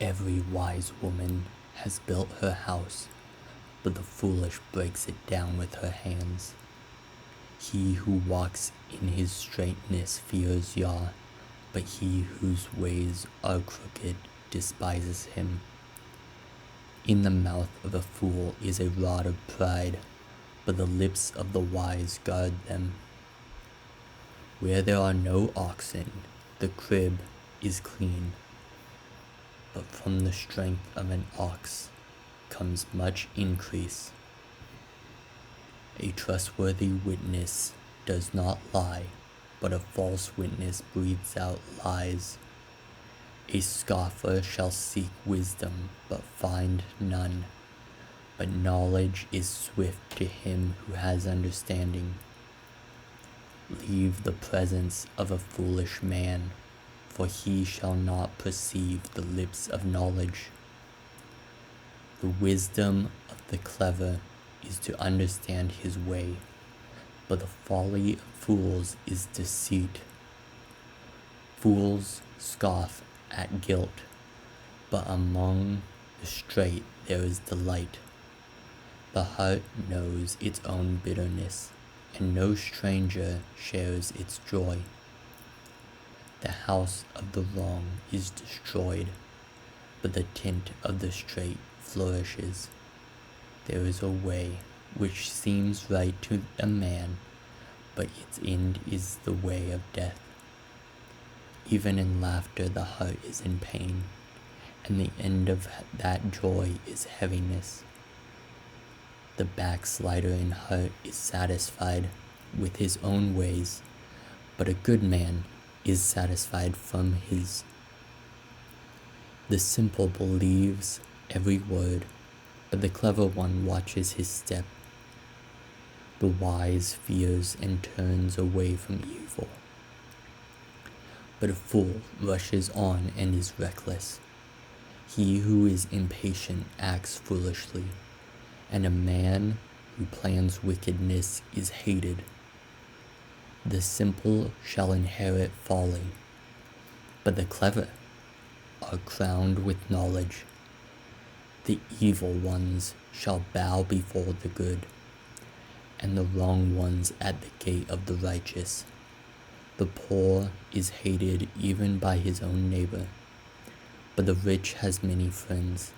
Every wise woman has built her house, but the foolish breaks it down with her hands. He who walks in his straightness fears Yah, but he whose ways are crooked despises him. In the mouth of a fool is a rod of pride, but the lips of the wise guard them. Where there are no oxen, the crib is clean, but from the strength of an ox comes much increase. A trustworthy witness does not lie, but a false witness breathes out lies. A scoffer shall seek wisdom, but find none, but knowledge is swift to him who has understanding. Leave the presence of a foolish man, for he shall not perceive the lips of knowledge. The wisdom of the clever is to understand his way, but the folly of fools is deceit. Fools scoff at guilt, but among the straight there is delight. The heart knows its own bitterness, and no stranger shares its joy. The house of the wrong is destroyed, but the tent of the straight flourishes. There is a way which seems right to a man, but its end is the way of death. Even in laughter the heart is in pain, and the end of that joy is heaviness. The backslider in heart is satisfied with his own ways, but a good man is satisfied from his. The simple believes every word, but the clever one watches his step. The wise fears and turns away from evil, but a fool rushes on and is reckless. He who is impatient acts foolishly, and a man who plans wickedness is hated. The simple shall inherit folly, but the clever are crowned with knowledge. The evil ones shall bow before the good, and the wrong ones at the gate of the righteous. The poor is hated even by his own neighbor, but the rich has many friends.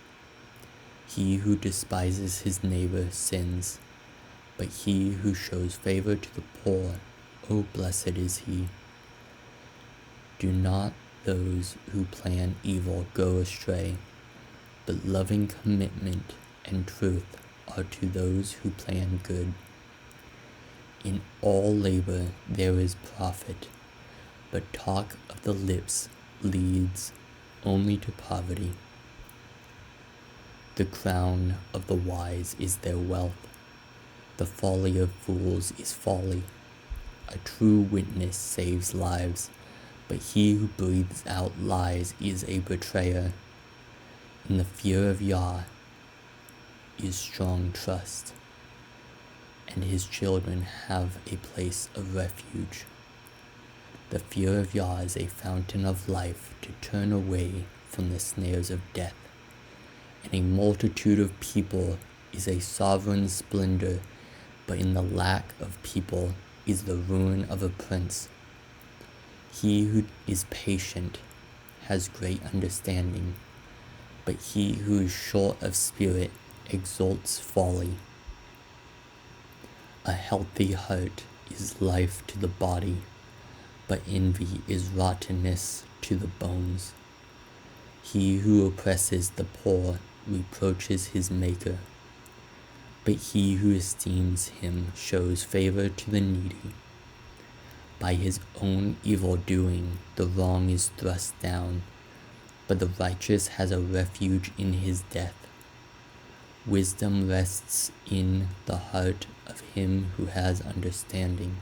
He who despises his neighbor sins, but he who shows favor to the poor, oh, blessed is he. Do not those who plan evil go astray, but loving commitment and truth are to those who plan good. In all labor there is profit, but talk of the lips leads only to poverty. The crown of the wise is their wealth. The folly of fools is folly. A true witness saves lives, but he who breathes out lies is a betrayer. In the fear of Yah is strong trust, and his children have a place of refuge. The fear of Yah is a fountain of life to turn away from the snares of death, and a multitude of people is a sovereign splendor, but in the lack of people is the ruin of a prince. He who is patient has great understanding, but he who is short of spirit exalts folly. A healthy heart is life to the body, but envy is rottenness to the bones. He who oppresses the poor reproaches his maker, but he who esteems him shows favor to the needy. By his own evil doing the wrong is thrust down, but the righteous has a refuge in his death. Wisdom rests in the heart of him who has understanding,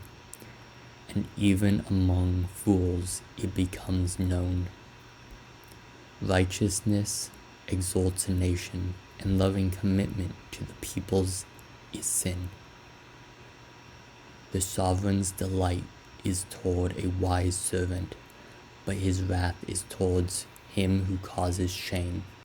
and even among fools it becomes known. Righteousness exalts a nation, and loving commitment to the peoples is sin. The sovereign's delight is toward a wise servant, but his wrath is towards him who causes shame.